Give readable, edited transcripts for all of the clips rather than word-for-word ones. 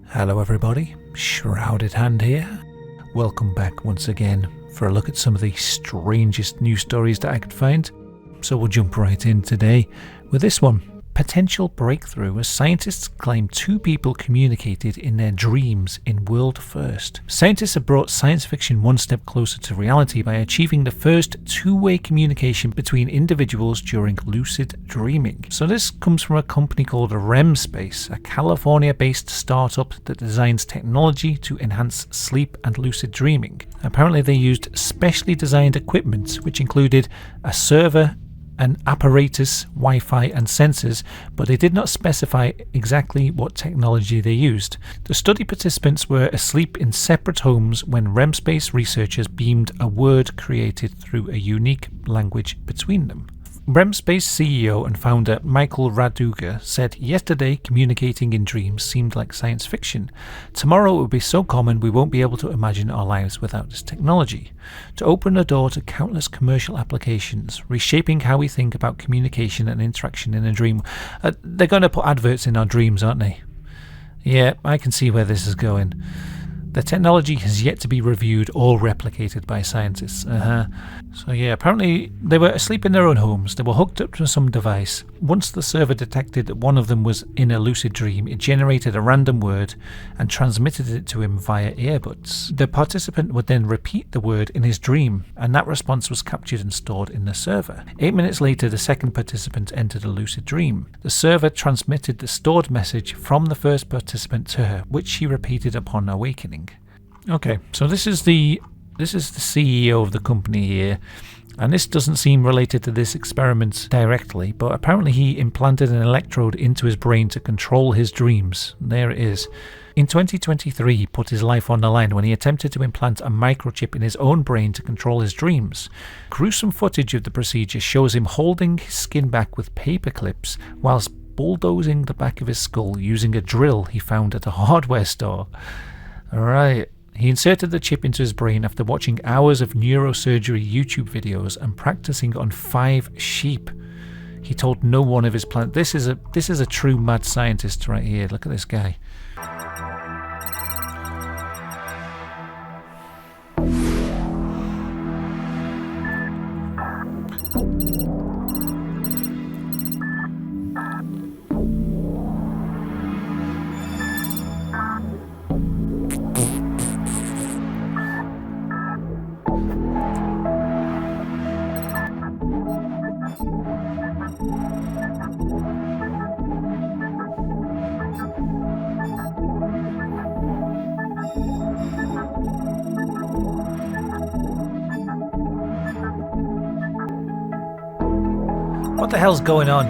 Hello everybody, Shrouded Hand here. Welcome back once again for a look at some of the strangest news stories that I could find. So we'll jump right in today with this one. Potential breakthrough as scientists claim two people communicated in their dreams in world first. Scientists have brought science fiction one step closer to reality by achieving the first two-way communication between individuals during lucid dreaming. So this comes from a company called REM Space, a California-based startup that designs technology to enhance sleep and lucid dreaming. Apparently they used specially designed equipment which included a server, an apparatus, Wi-Fi and sensors, but they did not specify exactly what technology they used. The study participants were asleep in separate homes when REM Space researchers beamed a word created through a unique language between them. REM Space CEO and founder Michael Raduga said, "Yesterday, communicating in dreams seemed like science fiction. Tomorrow it will be so common we won't be able to imagine our lives without this technology. To open the door to countless commercial applications, reshaping how we think about communication and interaction in a dream." They're going to put adverts in our dreams, aren't they? Yeah, I can see where this is going. The technology has yet to be reviewed or replicated by scientists. So yeah, apparently they were asleep in their own homes. They were hooked up to some device. Once the server detected that one of them was in a lucid dream, it generated a random word and transmitted it to him via earbuds. The participant would then repeat the word in his dream, and that response was captured and stored in the server. 8 minutes later, the second participant entered a lucid dream. The server transmitted the stored message from the first participant to her, which she repeated upon awakening. Okay, so this is the CEO of the company here, and this doesn't seem related to this experiment directly, but apparently he implanted an electrode into his brain to control his dreams. There it is. In 2023, he put his life on the line when he attempted to implant a microchip in his own brain to control his dreams. Gruesome footage of the procedure shows him holding his skin back with paper clips whilst bulldozing the back of his skull using a drill he found at a hardware store. Alright. He inserted the chip into his brain after watching hours of neurosurgery YouTube videos and practicing on 5 sheep. He told no one of his plans. This is a true mad scientist right here. Look at this guy. What the hell's going on?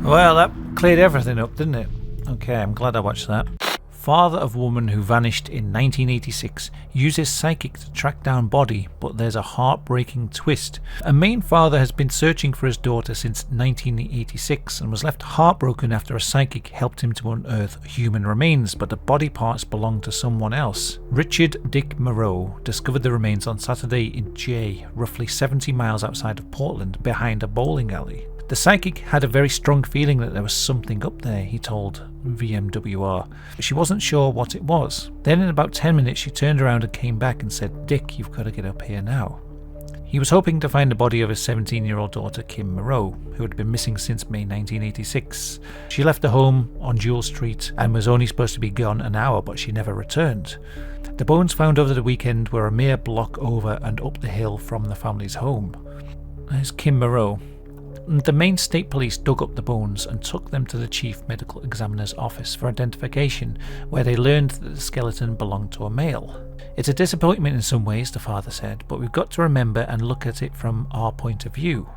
Well, that cleared everything up, didn't it? Okay, I'm glad I watched that. Father of woman who vanished in 1986 uses psychic to track down body, but there's a heartbreaking twist. A Maine father has been searching for his daughter since 1986 and was left heartbroken after a psychic helped him to unearth human remains, but the body parts belonged to someone else. Richard Dick Moreau discovered the remains on Saturday in Jay, roughly 70 miles outside of Portland, behind a bowling alley. The psychic had a very strong feeling that there was something up there, he told VMWR, but she wasn't sure what it was. Then in about 10 minutes she turned around and came back and said, "Dick, you've got to get up here now." He was hoping to find the body of his 17-year-old daughter Kim Moreau, who had been missing since May 1986. She left the home on Jewel Street and was only supposed to be gone an hour, but she never returned. The bones found over the weekend were a mere block over and up the hill from the family's home. There's Kim Moreau. The Maine State Police dug up the bones and took them to the Chief Medical Examiner's office for identification, where they learned that the skeleton belonged to a male. "It's a disappointment in some ways," the father said, "but we've got to remember and look at it from our point of view.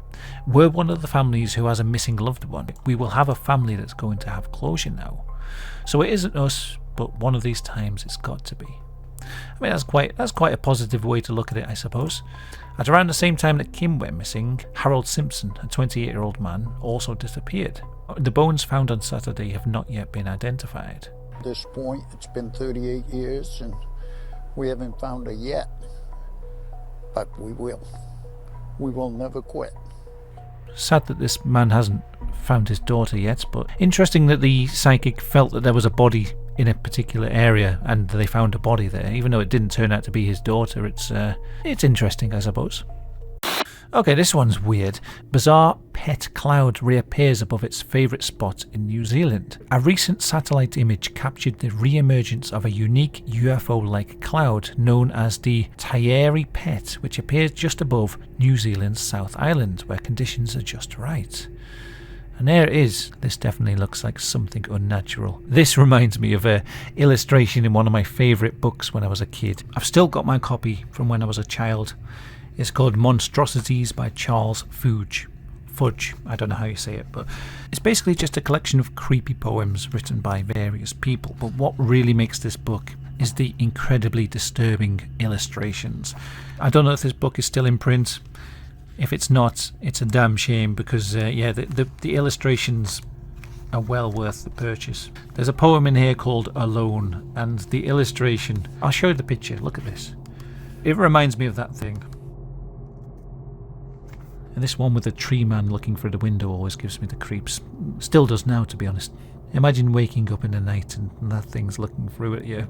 We're one of the families who has a missing loved one. We will have a family that's going to have closure now. So it isn't us, but one of these times it's got to be." I mean, that's quite a positive way to look at it, I suppose. At around the same time that Kim went missing, Harold Simpson, a 28-year-old man, also disappeared. The bones found on Saturday have not yet been identified. At this point, it's been 38 years and we haven't found her yet. But we will. We will never quit. Sad that this man hasn't found his daughter yet, but interesting that the psychic felt that there was a body in a particular area and they found a body there, even though it didn't turn out to be his daughter. It's interesting, I suppose. Okay, this one's weird. Bizarre pet cloud reappears above its favourite spot in New Zealand. A recent satellite image captured the re-emergence of a unique UFO-like cloud known as the Taieri Pet, which appears just above New Zealand's South Island, where conditions are just right. And there it is. This definitely looks like something unnatural. This reminds me of an illustration in one of my favourite books when I was a kid. I've still got my copy from when I was a child. It's called Monstrosities by Charles Fudge. I don't know how you say it, but it's basically just a collection of creepy poems written by various people. But what really makes this book is the incredibly disturbing illustrations. I don't know if this book is still in print. If it's not, it's a damn shame, because the illustrations are well worth the purchase. There's a poem in here called Alone, and the illustration, I'll show you the picture, look at this. It reminds me of that thing. And this one with the tree man looking through the window always gives me the creeps. Still does now, to be honest. Imagine waking up in the night and that thing's looking through at you.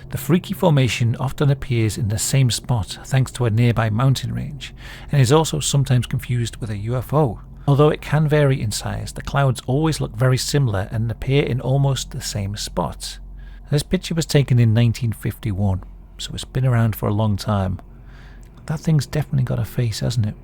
The freaky formation often appears in the same spot thanks to a nearby mountain range, and is also sometimes confused with a UFO. Although it can vary in size, the clouds always look very similar and appear in almost the same spot. This picture was taken in 1951, so it's been around for a long time. That thing's definitely got a face, hasn't it?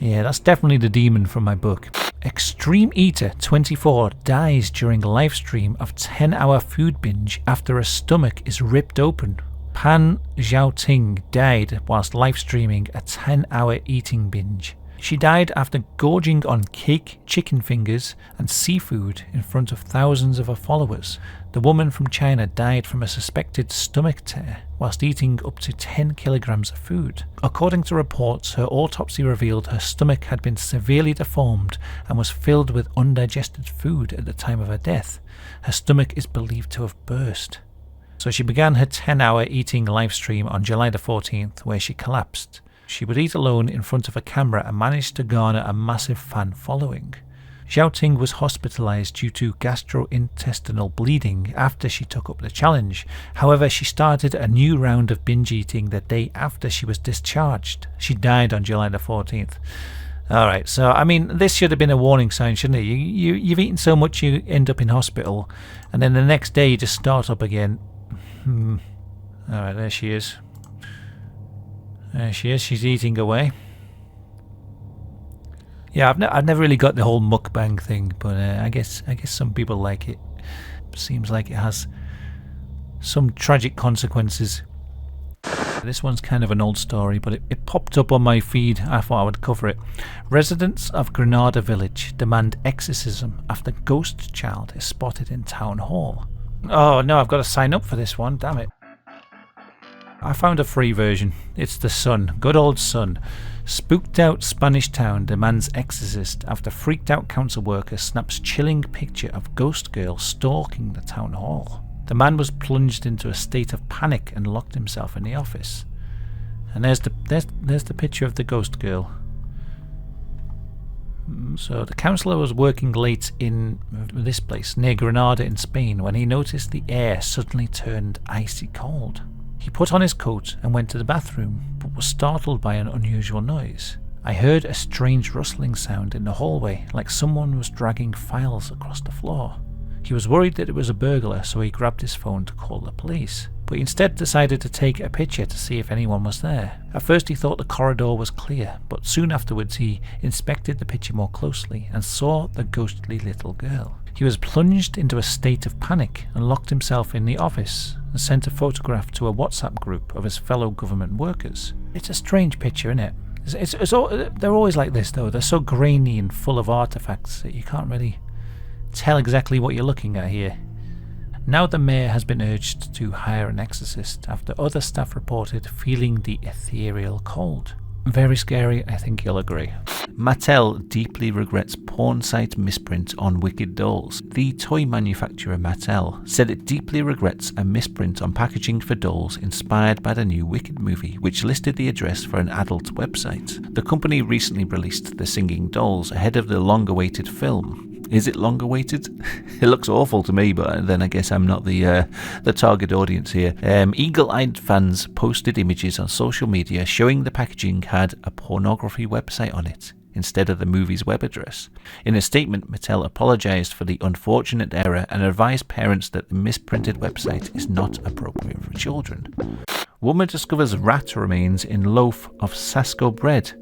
Yeah, that's definitely the demon from my book. Extreme Eater 24 dies during a live stream of 10-hour food binge after a stomach is ripped open. Pan Xiaoting died whilst live streaming a 10-hour eating binge. She died after gorging on cake, chicken fingers and seafood in front of thousands of her followers. The woman from China died from a suspected stomach tear whilst eating up to 10 kilograms of food. According to reports, her autopsy revealed her stomach had been severely deformed and was filled with undigested food at the time of her death. Her stomach is believed to have burst. So she began her 10-hour eating live stream on July the 14th, where she collapsed. She would eat alone in front of a camera and managed to garner a massive fan following. Xiaoting was hospitalized due to gastrointestinal bleeding after she took up the challenge. However, she started a new round of binge eating the day after she was discharged. She died on July the 14th. Alright, so I mean, this should have been a warning sign, shouldn't it? You've eaten so much you end up in hospital, and then the next day you just start up again. Alright, there she is. There she is, she's eating away. Yeah, I've never really got the whole mukbang thing, but I guess some people like it. Seems like it has some tragic consequences. This one's kind of an old story, but it popped up on my feed. I thought I would cover it. Residents of Granada Village demand exorcism after ghost child is spotted in town hall. Oh no, I've got to sign up for this one, damn it. I found a free version. It's the Sun, good old Sun. Spooked out Spanish town demands exorcist after freaked out council worker snaps chilling picture of ghost girl stalking the town hall. The man was plunged into a state of panic and locked himself in the office. And there's the picture of the ghost girl. So the councillor was working late in this place near Granada in Spain when he noticed the air suddenly turned icy cold. He put on his coat and went to the bathroom, but was startled by an unusual noise. I heard a strange rustling sound in the hallway, like someone was dragging files across the floor. He was worried that it was a burglar, so he grabbed his phone to call the police, but he instead decided to take a picture to see if anyone was there. At first he thought the corridor was clear, but soon afterwards he inspected the picture more closely and saw the ghostly little girl. He was plunged into a state of panic and locked himself in the office and sent a photograph to a WhatsApp group of his fellow government workers. It's a strange picture, isn't it? They're always like this though. They're so grainy and full of artifacts that you can't really tell exactly what you're looking at here. Now the mayor has been urged to hire an exorcist after other staff reported feeling the ethereal cold. Very scary, I think you'll agree. Mattel deeply regrets porn site misprint on Wicked dolls. The toy manufacturer Mattel said it deeply regrets a misprint on packaging for dolls inspired by the new Wicked movie, which listed the address for an adult website. The company recently released the singing dolls ahead of the long-awaited film. Is it long awaited? It looks awful to me, but then I guess I'm not the target audience here. Eagle-eyed fans posted images on social media showing the packaging had a pornography website on it instead of the movie's web address. In a statement, Mattel apologized for the unfortunate error and advised parents that the misprinted website is not appropriate for children. Woman discovers rat remains in loaf of Sasko bread.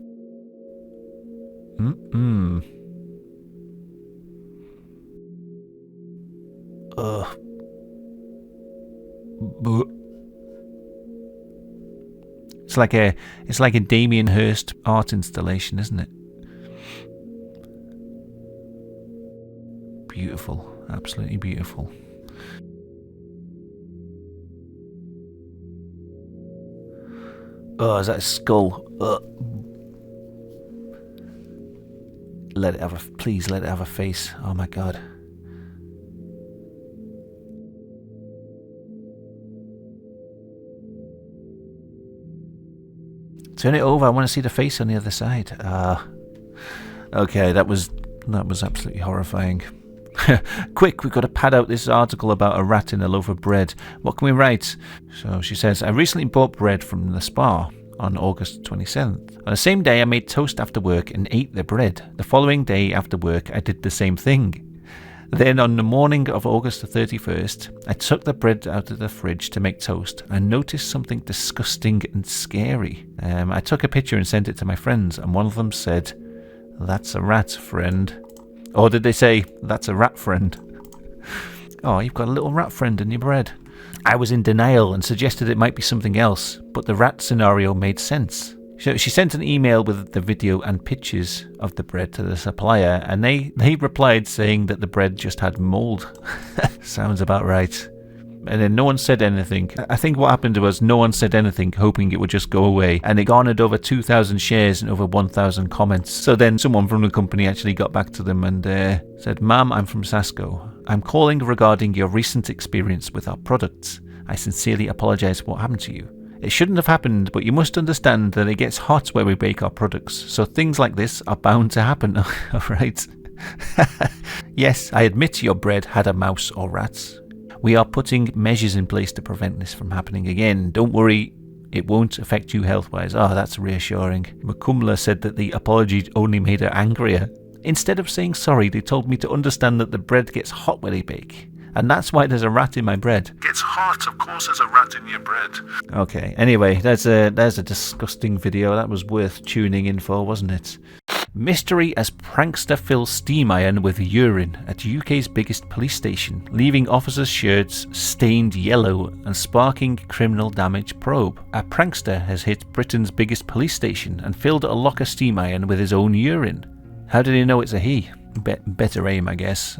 It's like a Damien Hirst art installation, isn't it? Beautiful, absolutely beautiful. Oh, is that a skull? Please let it have a face. Oh my god. Turn it over. I want to see the face on the other side. Okay, that was absolutely horrifying. Quick, we've got to pad out this article about a rat in a loaf of bread. What can we write? So she says, I recently bought bread from the Spa on August 27th. On the same day, I made toast after work and ate the bread. The following day after work, I did the same thing. Then on the morning of August the 31st, I took the bread out of the fridge to make toast and noticed something disgusting and scary. I took a picture and sent it to my friends, and one of them said, "That's a rat, friend." Or did they say, "That's a rat friend"? Oh, you've got a little rat friend in your bread. I was in denial and suggested it might be something else, but the rat scenario made sense. So she sent an email with the video and pictures of the bread to the supplier, and they replied saying that the bread just had mold. Sounds about right. And then no one said anything. I think what happened was no one said anything, hoping it would just go away. And it garnered over 2,000 shares and over 1,000 comments. So then someone from the company actually got back to them and said, "Ma'am, I'm from Sasko. I'm calling regarding your recent experience with our products. I sincerely apologize for what happened to you. It shouldn't have happened, but you must understand that it gets hot where we bake our products, so things like this are bound to happen." Alright. Yes, I admit your bread had a mouse or rats. We are putting measures in place to prevent this from happening again. Don't worry, it won't affect you health-wise. Oh, that's reassuring. Makumla said that the apology only made her angrier. Instead of saying sorry, they told me to understand that the bread gets hot where they bake. And that's why there's a rat in my bread. Gets hot, of course there's a rat in your bread. Okay, anyway, there's a disgusting video. That was worth tuning in for, wasn't it? Mystery as prankster fills steam iron with urine at UK's biggest police station, leaving officers' shirts stained yellow and sparking criminal damage probe. A prankster has hit Britain's biggest police station and filled a locker steam iron with his own urine. How did he know it's a he? Better aim, I guess.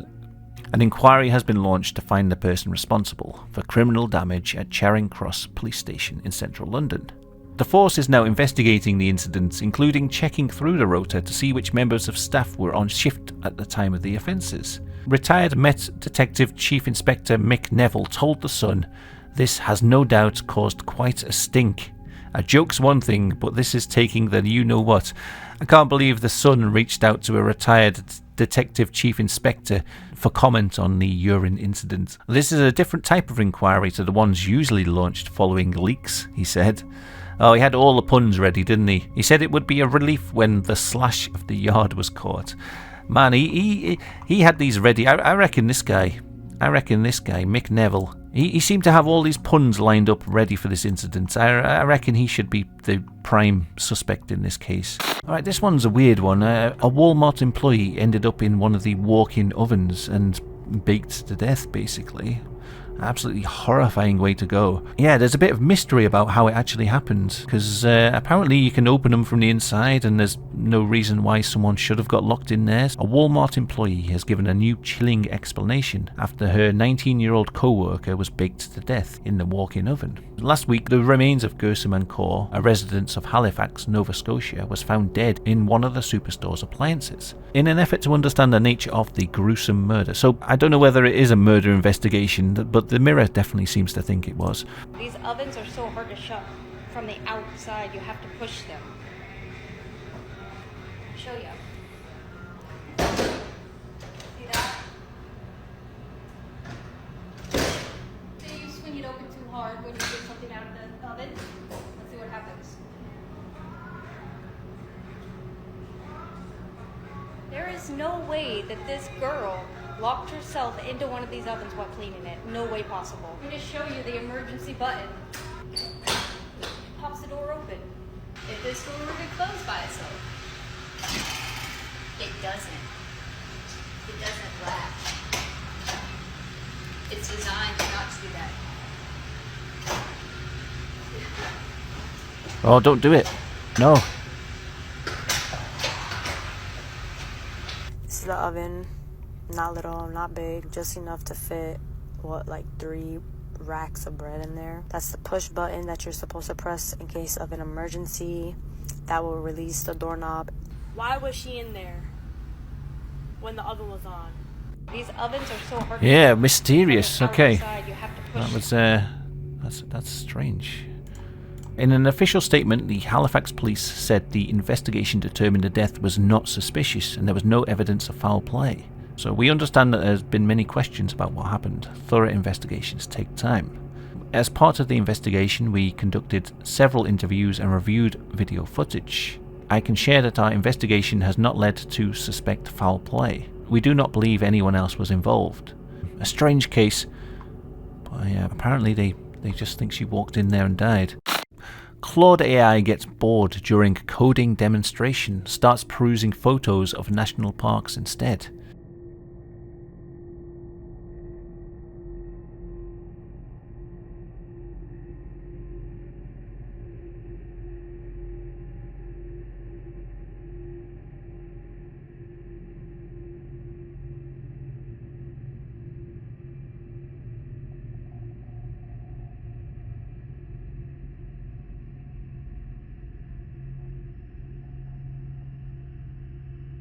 An inquiry has been launched to find the person responsible for criminal damage at Charing Cross Police Station in central London. The force is now investigating the incident, including checking through the rota to see which members of staff were on shift at the time of the offences. Retired Met Detective Chief Inspector Mick Neville told The Sun, "This has no doubt caused quite a stink. A joke's one thing, but this is taking the you-know-what." I can't believe The Sun reached out to a retired Detective Chief Inspector for comment on the urine incident. "This is a different type of inquiry to the ones usually launched following leaks," he said. Oh, he had all the puns ready, didn't he? He said it would be a relief when the slash of the yard was caught. Man, he had these ready. I reckon this guy, Mick Neville, he seemed to have all these puns lined up ready for this incident. I reckon he should be the prime suspect in this case. Alright, this one's a weird one. A Walmart employee ended up in one of the walk-in ovens and baked to death, basically. Absolutely horrifying way to go. Yeah, there's a bit of mystery about how it actually happened, because apparently you can open them from the inside and there's no reason why someone should have got locked in there. A Walmart employee has given a new chilling explanation after her 19-year-old co-worker was baked to death in the walk-in oven. Last week, the remains of Gershom and Kaur, a resident of Halifax, Nova Scotia, was found dead in one of the superstore's appliances, in an effort to understand the nature of the gruesome murder. So I don't know whether it is a murder investigation, but the Mirror definitely seems to think it was. These ovens are so hard to shut from the outside, you have to push them. I'll show you. See that? Say you swing it open too hard when you get something out of the oven. Let's see what happens. There is no way that this girl locked herself into one of these ovens while cleaning it. No way possible. I'm going to show you the emergency button. It pops the door open. If this door were to close by itself, it doesn't. It doesn't latch. It's designed not to do that. Oh, don't do it. No. This is the oven. Not little, not big, just enough to fit, like 3 racks of bread in there. That's the push button that you're supposed to press in case of an emergency. That will release the doorknob. Why was she in there when the oven was on? These ovens are so hard. Yeah, mysterious. Okay. You have to push That was that's strange. In an official statement, the Halifax police said the investigation determined the death was not suspicious and there was no evidence of foul play. So we understand that there's been many questions about what happened. Thorough investigations take time. As part of the investigation, we conducted several interviews and reviewed video footage. I can share that our investigation has not led to suspect foul play. We do not believe anyone else was involved. A strange case, but yeah, apparently they just think she walked in there and died. Claude AI gets bored during coding demonstration, starts perusing photos of national parks instead.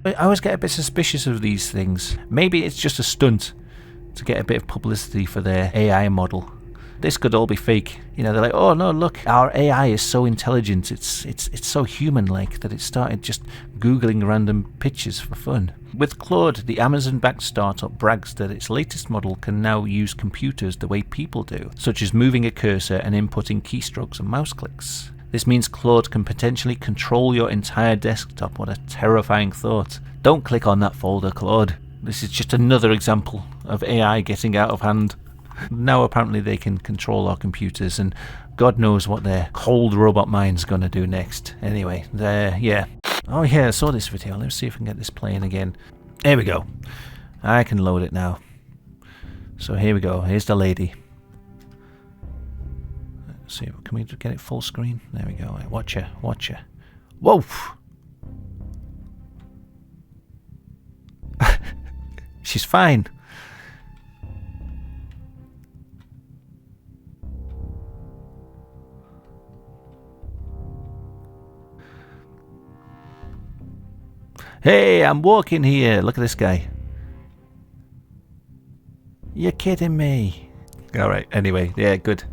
I always get a bit suspicious of these things. Maybe it's just a stunt to get a bit of publicity for their AI model. This could all be fake. You know, they're like, oh no, look, our AI is so intelligent, it's so human-like that it started just Googling random pictures for fun. With Claude, the Amazon-backed startup brags that its latest model can now use computers the way people do, such as moving a cursor and inputting keystrokes and mouse clicks. This means Claude can potentially control your entire desktop. What a terrifying thought. Don't click on that folder, Claude. This is just another example of AI getting out of hand. Now apparently they can control our computers, and God knows what their cold robot mind's gonna do next. Anyway, yeah. Oh yeah, I saw this video. Let's see if I can get this playing again. Here we go. I can load it now. So here we go. Here's the lady. Let's see, can we get it full screen? There we go. Right, watch her. Whoa! She's fine. Hey, I'm walking here. Look at this guy. You're kidding me. Alright, anyway, yeah, good.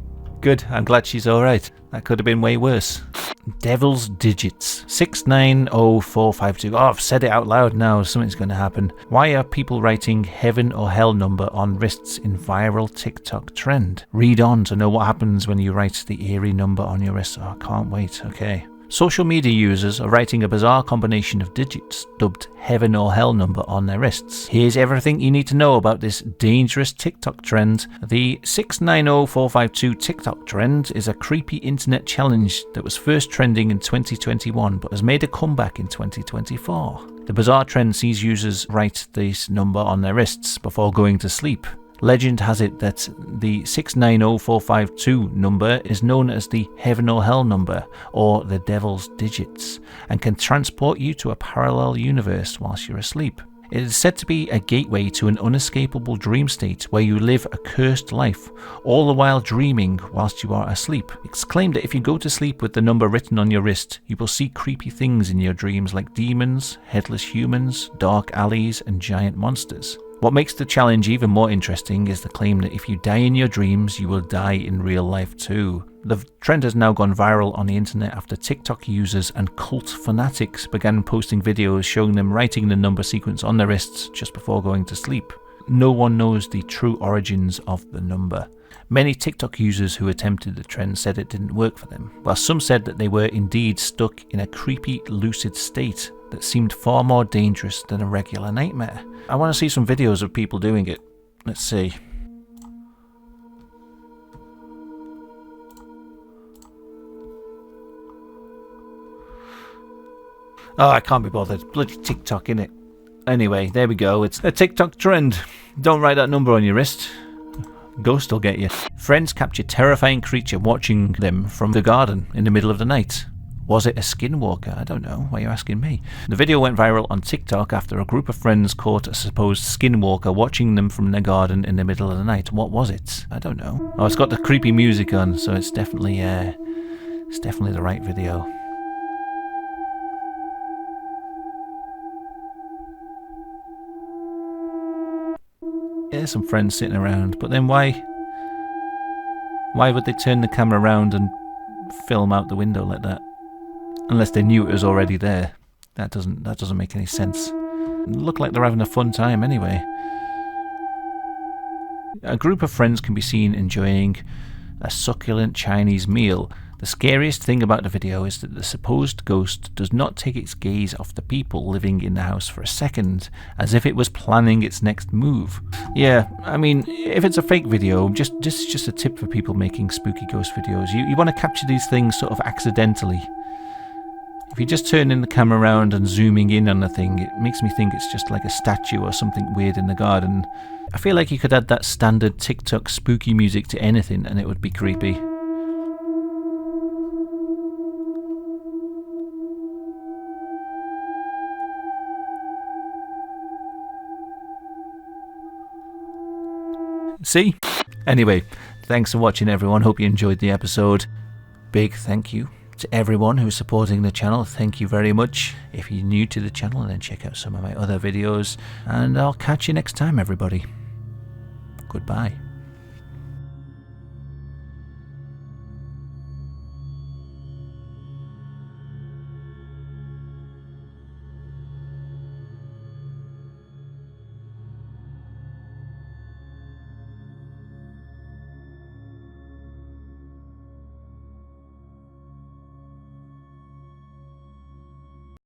Good, I'm glad she's alright. That could have been way worse. Devil's Digits. 690452. Oh, I've said it out loud now. Something's going to happen. Why are people writing heaven or hell number on wrists in viral TikTok trend? Read on to know what happens when you write the eerie number on your wrist. Oh, I can't wait. Okay. Social media users are writing a bizarre combination of digits, dubbed heaven or hell number, on their wrists. Here's everything you need to know about this dangerous TikTok trend. The 690452 TikTok trend is a creepy internet challenge that was first trending in 2021 but has made a comeback in 2024. The bizarre trend sees users write this number on their wrists before going to sleep. Legend has it that the 690452 number is known as the heaven or hell number, or the devil's digits, and can transport you to a parallel universe whilst you're asleep. It is said to be a gateway to an unescapable dream state where you live a cursed life, all the while dreaming whilst you are asleep. It's claimed that if you go to sleep with the number written on your wrist, you will see creepy things in your dreams like demons, headless humans, dark alleys, and giant monsters. What makes the challenge even more interesting is the claim that if you die in your dreams, you will die in real life too. The trend has now gone viral on the internet after TikTok users and cult fanatics began posting videos showing them writing the number sequence on their wrists just before going to sleep. No one knows the true origins of the number. Many TikTok users who attempted the trend said it didn't work for them, while some said that they were indeed stuck in a creepy lucid state that seemed far more dangerous than a regular nightmare. I want to see some videos of people doing it. Let's see. Oh, I can't be bothered. Bloody TikTok, innit? Anyway, there we go. It's a TikTok trend. Don't write that number on your wrist. Ghost will get you. Friends capture terrifying creature watching them from the garden in the middle of the night. Was it a skinwalker? I don't know. Why are you asking me? The video went viral on TikTok after a group of friends caught a supposed skinwalker watching them from their garden in the middle of the night. What was it? I don't know. Oh, it's got the creepy music on, so it's definitely the right video. There's some friends sitting around, but then why would they turn the camera around and film out the window like that? Unless they knew it was already there. That doesn't make any sense. Look like they're having a fun time anyway. A group of friends can be seen enjoying a succulent Chinese meal. The scariest thing about the video is that the supposed ghost does not take its gaze off the people living in the house for a second, as if it was planning its next move. Yeah, I mean, if it's a fake video, just a tip for people making spooky ghost videos. You want to capture these things sort of accidentally. If you just turn in the camera around and zooming in on the thing, it makes me think it's just like a statue or something weird in the garden. I feel like you could add that standard TikTok spooky music to anything and it would be creepy. See? Anyway, thanks for watching everyone. Hope you enjoyed the episode. Big thank you to everyone who's supporting the channel. Thank you very much. If you're new to the channel, then check out some of my other videos. And I'll catch you next time, everybody. Goodbye.